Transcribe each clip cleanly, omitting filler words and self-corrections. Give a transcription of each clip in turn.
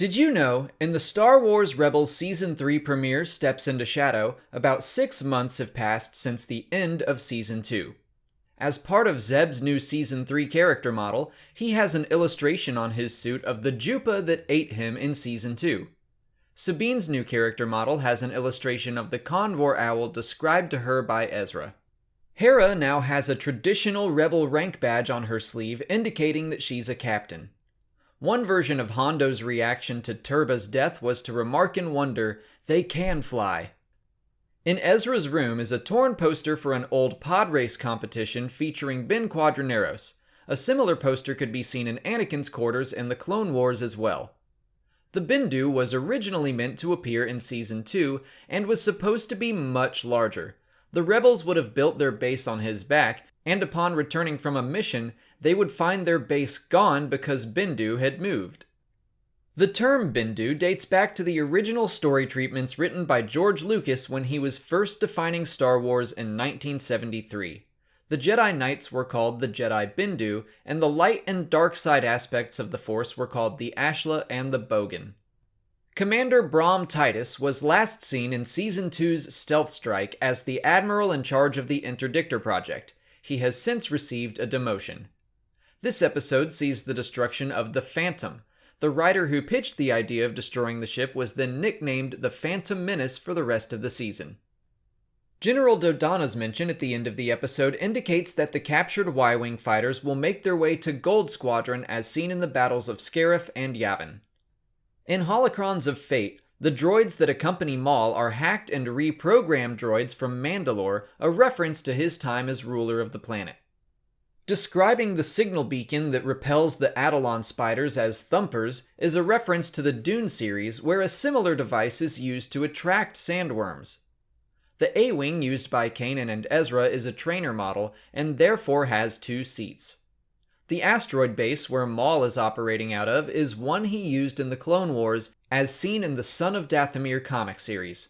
Did you know, in the Star Wars Rebels Season 3 premiere Steps into Shadow, about 6 months have passed since the end of Season 2. As part of Zeb's new Season 3 character model, he has an illustration on his suit of the Jupa that ate him in Season 2. Sabine's new character model has an illustration of the Convor Owl described to her by Ezra. Hera now has a traditional Rebel rank badge on her sleeve indicating that she's a captain. One version of Hondo's reaction to Turba's death was to remark in wonder, "They can fly." In Ezra's room is a torn poster for an old pod race competition featuring Ben Quadraneros. A similar poster could be seen in Anakin's quarters in the Clone Wars as well. The Bendu was originally meant to appear in Season 2 and was supposed to be much larger. The rebels would have built their base on his back, and upon returning from a mission, they would find their base gone because Bendu had moved. The term Bendu dates back to the original story treatments written by George Lucas when he was first defining Star Wars in 1973. The Jedi Knights were called the Jedi Bendu, and the light and dark side aspects of the Force were called the Ashla and the Bogan. Commander Brom Titus was last seen in Season 2's Stealth Strike as the admiral in charge of the Interdictor Project. He has since received a demotion. This episode sees the destruction of the Phantom. The writer who pitched the idea of destroying the ship was then nicknamed the Phantom Menace for the rest of the season. General Dodonna's mention at the end of the episode indicates that the captured Y-Wing fighters will make their way to Gold Squadron as seen in the battles of Scarif and Yavin. In Holocrons of Fate, the droids that accompany Maul are hacked and reprogrammed droids from Mandalore, a reference to his time as ruler of the planet. Describing the signal beacon that repels the Atollon spiders as thumpers is a reference to the Dune series, where a similar device is used to attract sandworms. The A-Wing used by Kanan and Ezra is a trainer model, and therefore has 2 seats. The asteroid base where Maul is operating out of is one he used in the Clone Wars, as seen in the Son of Dathomir comic series.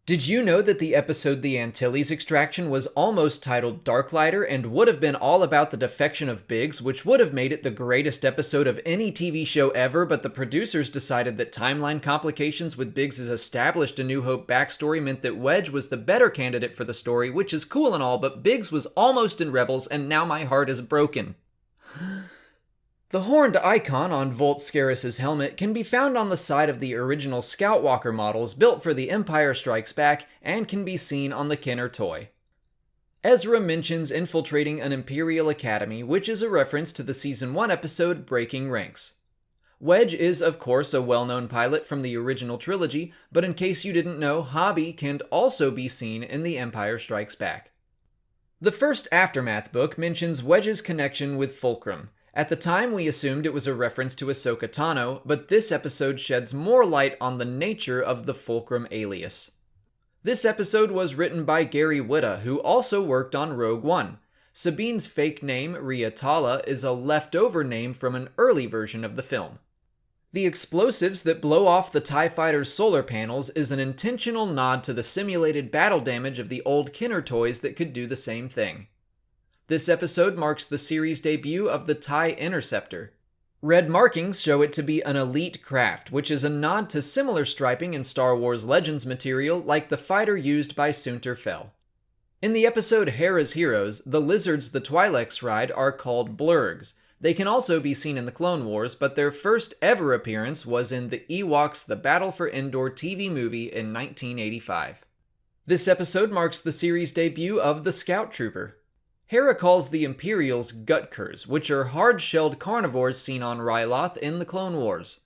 Did you know that the episode The Antilles Extraction was almost titled Darklighter and would have been all about the defection of Biggs, which would have made it the greatest episode of any TV show ever, but the producers decided that timeline complications with Biggs' established A New Hope backstory meant that Wedge was the better candidate for the story, which is cool and all, but Biggs was almost in Rebels and now my heart is broken. The horned icon on Volt Scarus' helmet can be found on the side of the original Scoutwalker models built for The Empire Strikes Back and can be seen on the Kenner toy. Ezra mentions infiltrating an Imperial academy, which is a reference to the Season 1 episode Breaking Ranks. Wedge is, of course, a well-known pilot from the original trilogy, but in case you didn't know, Hobby can also be seen in The Empire Strikes Back. The first Aftermath book mentions Wedge's connection with Fulcrum. At the time, we assumed it was a reference to Ahsoka Tano, but this episode sheds more light on the nature of the Fulcrum alias. This episode was written by Gary Whitta, who also worked on Rogue One. Sabine's fake name, Rhea Tala, is a leftover name from an early version of the film. The explosives that blow off the TIE Fighter's solar panels is an intentional nod to the simulated battle damage of the old Kenner toys that could do the same thing. This episode marks the series debut of the TIE Interceptor. Red markings show it to be an elite craft, which is a nod to similar striping in Star Wars Legends material like the fighter used by Soontir Fel. In the episode Hera's Heroes, the lizards the Twi'leks ride are called blurgs. They can also be seen in the Clone Wars, but their first ever appearance was in the Ewoks The Battle for Endor TV movie in 1985. This episode marks the series debut of the Scout Trooper. Hera calls the Imperials Gutkers, which are hard-shelled carnivores seen on Ryloth in the Clone Wars.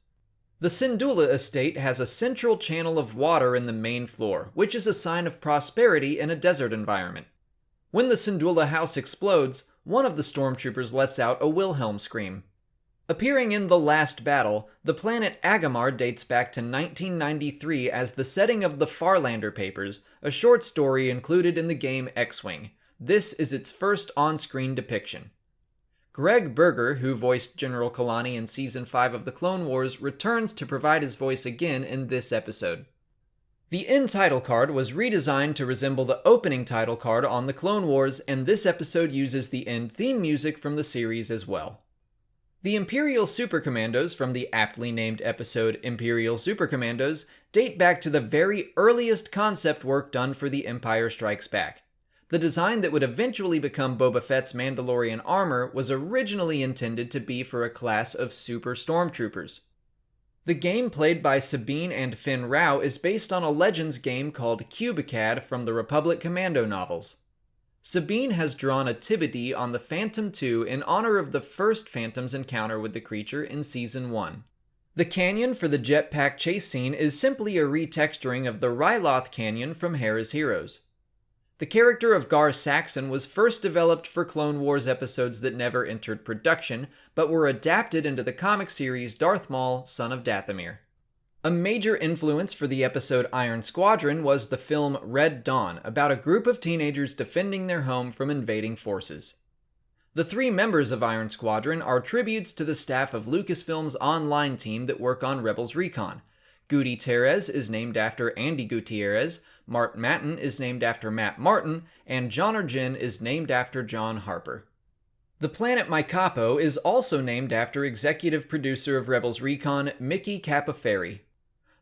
The Syndulla estate has a central channel of water in the main floor, which is a sign of prosperity in a desert environment. When the Syndulla house explodes, one of the stormtroopers lets out a Wilhelm scream. Appearing in The Last Battle, the planet Agamar dates back to 1993 as the setting of the Farlander Papers, a short story included in the game X-Wing. This is its first on-screen depiction. Greg Berger, who voiced General Kalani in Season 5 of The Clone Wars, returns to provide his voice again in this episode. The end title card was redesigned to resemble the opening title card on The Clone Wars, and this episode uses the end theme music from the series as well. The Imperial Super Commandos from the aptly named episode Imperial Super Commandos date back to the very earliest concept work done for The Empire Strikes Back. The design that would eventually become Boba Fett's Mandalorian armor was originally intended to be for a class of super stormtroopers. The game played by Sabine and Finn Rao is based on a Legends game called Cubicad from the Republic Commando novels. Sabine has drawn a Tibidi on the Phantom 2 in honor of the first Phantom's encounter with the creature in Season 1. The canyon for the jetpack chase scene is simply a retexturing of the Ryloth Canyon from Hera's Heroes. The character of Gar Saxon was first developed for Clone Wars episodes that never entered production, but were adapted into the comic series Darth Maul, Son of Dathomir. A major influence for the episode Iron Squadron was the film Red Dawn, about a group of teenagers defending their home from invading forces. The 3 members of Iron Squadron are tributes to the staff of Lucasfilm's online team that work on Rebels Recon. Goody Terez is named after Andy Gutierrez, Mart Matten is named after Matt Martin, and John Jin is named after John Harper. The planet Maikapo is also named after executive producer of Rebels Recon, Mickey Capoferri.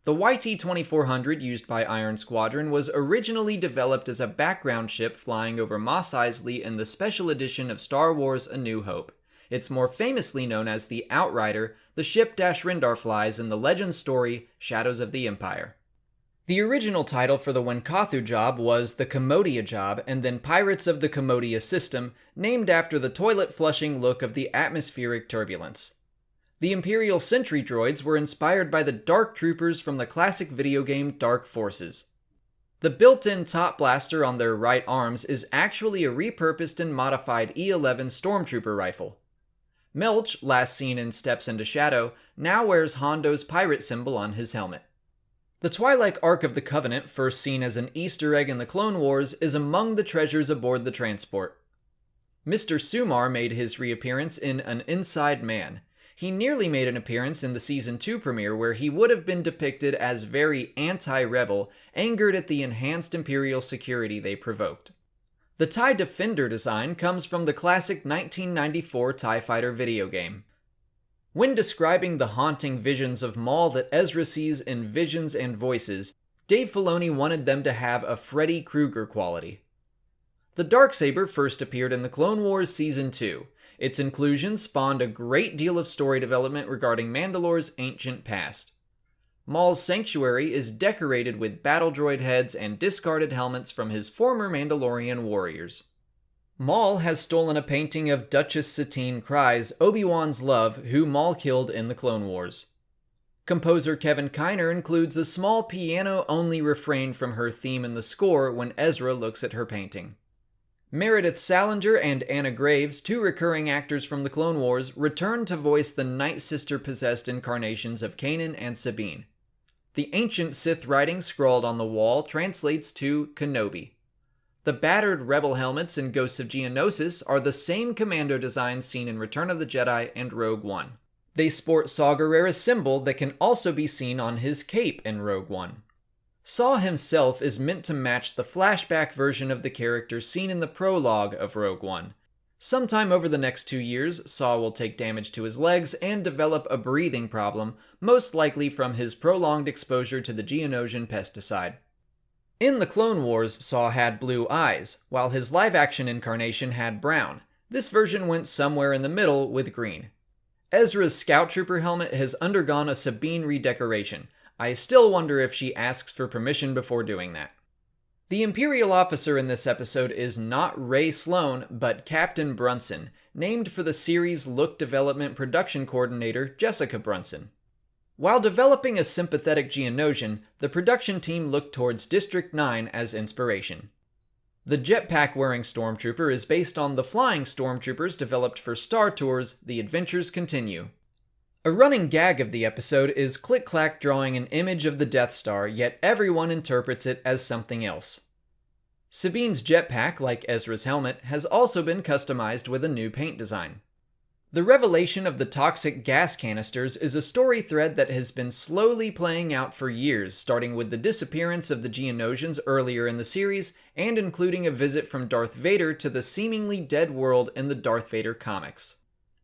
The YT-2400 used by Iron Squadron was originally developed as a background ship flying over Mos Eisley in the special edition of Star Wars A New Hope. It's more famously known as the Outrider, the ship Dash Rendar flies in the legend story Shadows of the Empire. The original title for the Wenkathu job was the Commodia job, and then Pirates of the Commodia system, named after the toilet-flushing look of the atmospheric turbulence. The Imperial sentry droids were inspired by the Dark Troopers from the classic video game Dark Forces. The built-in top blaster on their right arms is actually a repurposed and modified E-11 Stormtrooper rifle. Melch, last seen in Steps into Shadow, now wears Hondo's pirate symbol on his helmet. The Twi'lek Ark of the Covenant, first seen as an Easter egg in the Clone Wars, is among the treasures aboard the transport. Mr. Sumar made his reappearance in An Inside Man. He nearly made an appearance in the Season 2 premiere where he would have been depicted as very anti-rebel, angered at the enhanced Imperial security they provoked. The TIE Defender design comes from the classic 1994 TIE Fighter video game. When describing the haunting visions of Maul that Ezra sees in Visions and Voices, Dave Filoni wanted them to have a Freddy Krueger quality. The Dark Saber first appeared in the Clone Wars Season 2. Its inclusion spawned a great deal of story development regarding Mandalore's ancient past. Maul's sanctuary is decorated with battle droid heads and discarded helmets from his former Mandalorian warriors. Maul has stolen a painting of Duchess Satine Kryze, Obi-Wan's love, who Maul killed in the Clone Wars. Composer Kevin Kiner includes a small piano-only refrain from her theme in the score when Ezra looks at her painting. Meredith Salinger and Anna Graves, 2 recurring actors from the Clone Wars, return to voice the Night Sister-possessed incarnations of Kanan and Sabine. The ancient Sith writing scrawled on the wall translates to Kenobi. The battered Rebel helmets in Ghosts of Geonosis are the same commando designs seen in Return of the Jedi and Rogue One. They sport Saw Gerrera's symbol that can also be seen on his cape in Rogue One. Saw himself is meant to match the flashback version of the character seen in the prologue of Rogue One. Sometime over the next 2 years, Saw will take damage to his legs and develop a breathing problem, most likely from his prolonged exposure to the Geonosian pesticide. In the Clone Wars, Saw had blue eyes, while his live-action incarnation had brown. This version went somewhere in the middle with green. Ezra's Scout Trooper helmet has undergone a Sabine redecoration. I still wonder if she asks for permission before doing that. The Imperial officer in this episode is not Ray Sloan, but Captain Brunson, named for the series' look development production coordinator Jessica Brunson. While developing a sympathetic Geonosian, the production team looked towards District 9 as inspiration. The jetpack-wearing Stormtrooper is based on the flying Stormtroopers developed for Star Tours The Adventures Continue. A running gag of the episode is Click-Clack drawing an image of the Death Star, yet everyone interprets it as something else. Sabine's jetpack, like Ezra's helmet, has also been customized with a new paint design. The revelation of the toxic gas canisters is a story thread that has been slowly playing out for years, starting with the disappearance of the Geonosians earlier in the series, and including a visit from Darth Vader to the seemingly dead world in the Darth Vader comics.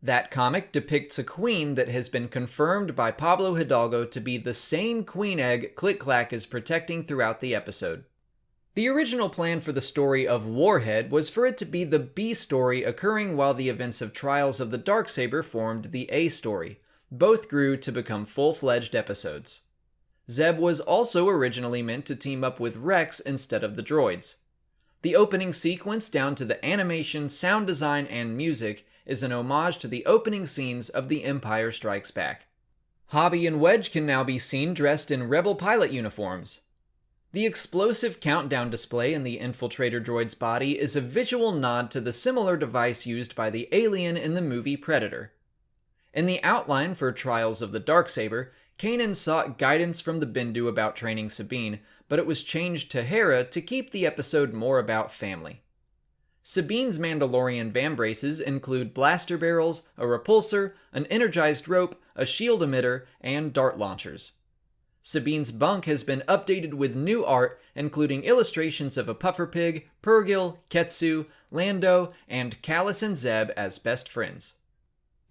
That comic depicts a queen that has been confirmed by Pablo Hidalgo to be the same queen egg Click-Clack is protecting throughout the episode. The original plan for the story of Warhead was for it to be the B story occurring while the events of Trials of the Dark Saber formed the A story. Both grew to become full-fledged episodes. Zeb was also originally meant to team up with Rex instead of the droids. The opening sequence down to the animation, sound design, and music is an homage to the opening scenes of The Empire Strikes Back. Hobby and Wedge can now be seen dressed in Rebel pilot uniforms. The explosive countdown display in the infiltrator droid's body is a visual nod to the similar device used by the alien in the movie Predator. In the outline for Trials of the Dark Saber, Kanan sought guidance from the Bendu about training Sabine, but it was changed to Hera to keep the episode more about family. Sabine's Mandalorian vambraces include blaster barrels, a repulsor, an energized rope, a shield emitter, and dart launchers. Sabine's bunk has been updated with new art, including illustrations of a puffer pig, Purrgil, Ketsu, Lando, and Callus and Zeb as best friends.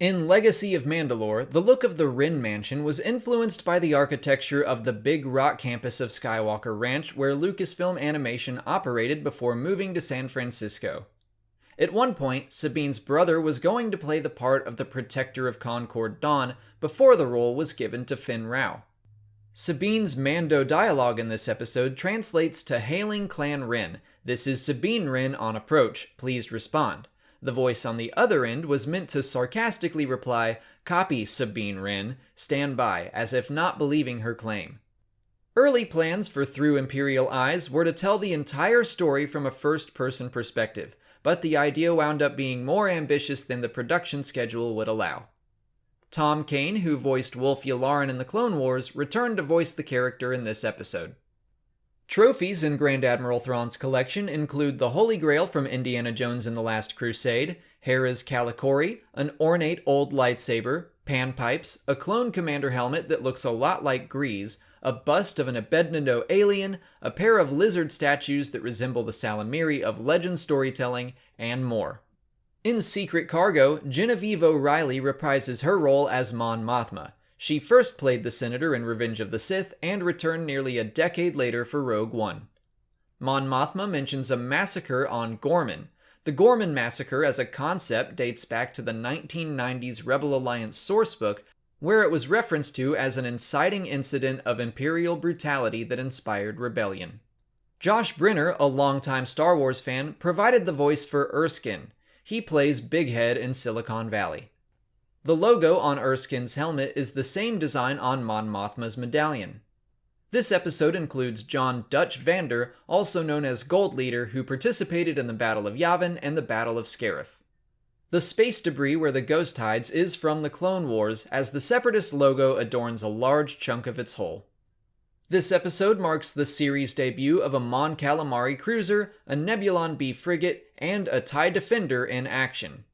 In Legacy of Mandalore, the look of the Rin Mansion was influenced by the architecture of the Big Rock campus of Skywalker Ranch, where Lucasfilm Animation operated before moving to San Francisco. At one point, Sabine's brother was going to play the part of the Protector of Concord Dawn before the role was given to Finn Rao. Sabine's Mando dialogue in this episode translates to "Hailing Clan Rin. This is Sabine Wren on approach. Please respond." The voice on the other end was meant to sarcastically reply, "Copy, Sabine Wren. Stand by," as if not believing her claim. Early plans for Through Imperial Eyes were to tell the entire story from a first-person perspective, but the idea wound up being more ambitious than the production schedule would allow. Tom Kane, who voiced Wolf Yularen in the Clone Wars, returned to voice the character in this episode. Trophies in Grand Admiral Thrawn's collection include the Holy Grail from Indiana Jones and the Last Crusade, Hera's Kalikori, an ornate old lightsaber, panpipes, a clone commander helmet that looks a lot like Grease, a bust of an Abednego alien, a pair of lizard statues that resemble the Salamiri of legend storytelling, and more. In Secret Cargo, Genevieve O'Reilly reprises her role as Mon Mothma. She first played the Senator in Revenge of the Sith and returned nearly a decade later for Rogue One. Mon Mothma mentions a massacre on Gorman. The Gorman Massacre as a concept dates back to the 1990s Rebel Alliance sourcebook, where it was referenced to as an inciting incident of Imperial brutality that inspired rebellion. Josh Brenner, a longtime Star Wars fan, provided the voice for Erskine. He plays Big Head in Silicon Valley. The logo on Erskine's helmet is the same design on Mon Mothma's medallion. This episode includes John Dutch Vander, also known as Gold Leader, who participated in the Battle of Yavin and the Battle of Scarif. The space debris where the Ghost hides is from the Clone Wars, as the Separatist logo adorns a large chunk of its hull. This episode marks the series debut of a Mon Calamari cruiser, a Nebulon B frigate, and a TIE Defender in action.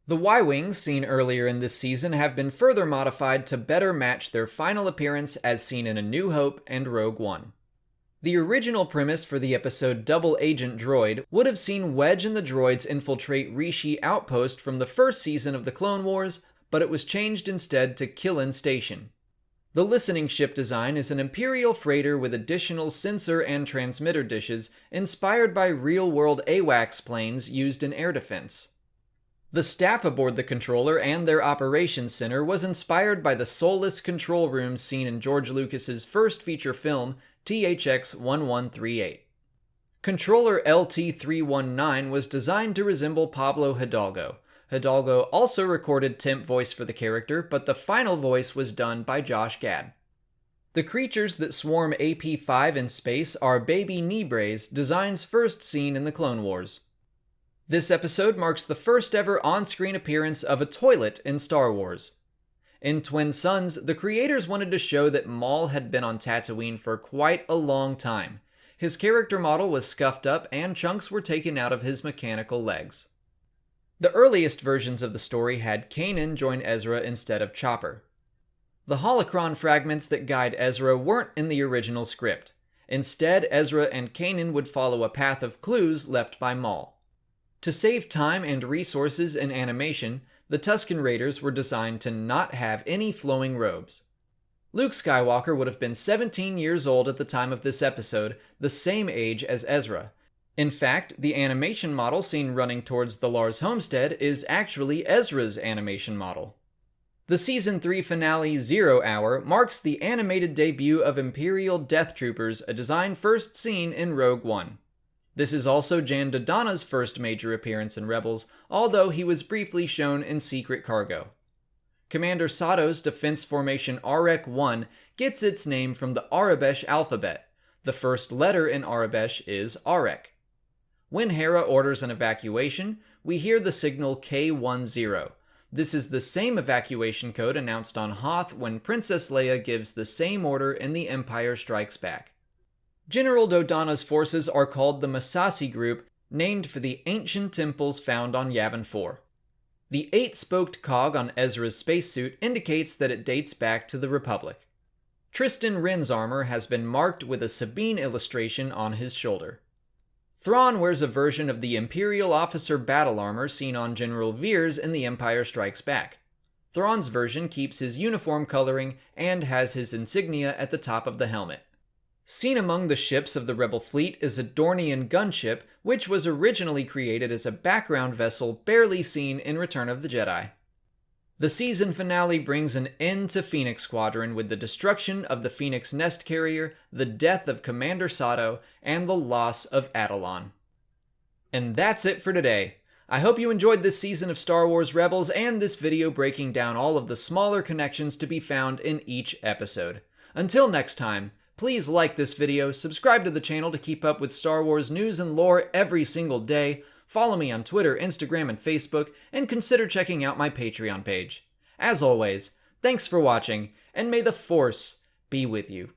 The Y-Wings seen earlier in this season have been further modified to better match their final appearance as seen in A New Hope and Rogue One. The original premise for the episode Double Agent Droid would have seen Wedge and the droids infiltrate Rishi Outpost from the first season of the Clone Wars, but it was changed instead to Killen Station. The listening ship design is an Imperial freighter with additional sensor and transmitter dishes inspired by real-world AWACS planes used in air defense. The staff aboard the controller and their operations center was inspired by the soulless control rooms seen in George Lucas's first feature film, THX 1138. Controller LT-319 was designed to resemble Pablo Hidalgo. Hidalgo also recorded temp voice for the character, but the final voice was done by Josh Gad. The creatures that swarm AP-5 in space are baby Nebres, designs first seen in the Clone Wars. This episode marks the first ever on-screen appearance of a toilet in Star Wars. In Twin Suns, the creators wanted to show that Maul had been on Tatooine for quite a long time. His character model was scuffed up and chunks were taken out of his mechanical legs. The earliest versions of the story had Kanan join Ezra instead of Chopper. The holocron fragments that guide Ezra weren't in the original script. Instead, Ezra and Kanan would follow a path of clues left by Maul. To save time and resources in animation, the Tusken Raiders were designed to not have any flowing robes. Luke Skywalker would have been 17 years old at the time of this episode, the same age as Ezra. In fact, the animation model seen running towards the Lars homestead is actually Ezra's animation model. The Season 3 finale 0 Hour marks the animated debut of Imperial Death Troopers, a design first seen in Rogue One. This is also Jan Dodonna's first major appearance in Rebels, although he was briefly shown in Secret Cargo. Commander Sato's defense formation Arek-1 gets its name from the Aurebesh alphabet. The first letter in Aurebesh is Arek. When Hera orders an evacuation, we hear the signal K-10. This is the same evacuation code announced on Hoth when Princess Leia gives the same order in The Empire Strikes Back. General Dodonna's forces are called the Massassi Group, named for the ancient temples found on Yavin 4. The 8-spoked cog on Ezra's spacesuit indicates that it dates back to the Republic. Tristan Wren's armor has been marked with a Sabine illustration on his shoulder. Thrawn wears a version of the Imperial officer battle armor seen on General Veers in The Empire Strikes Back. Thrawn's version keeps his uniform coloring and has his insignia at the top of the helmet. Seen among the ships of the Rebel fleet is a Dornian gunship, which was originally created as a background vessel barely seen in Return of the Jedi. The season finale brings an end to Phoenix Squadron with the destruction of the Phoenix Nest Carrier, the death of Commander Sato, and the loss of Atollon. And that's it for today. I hope you enjoyed this season of Star Wars Rebels and this video breaking down all of the smaller connections to be found in each episode. Until next time, please like this video, subscribe to the channel to keep up with Star Wars news and lore every single day, follow me on Twitter, Instagram, and Facebook, and consider checking out my Patreon page. As always, thanks for watching, and may the Force be with you.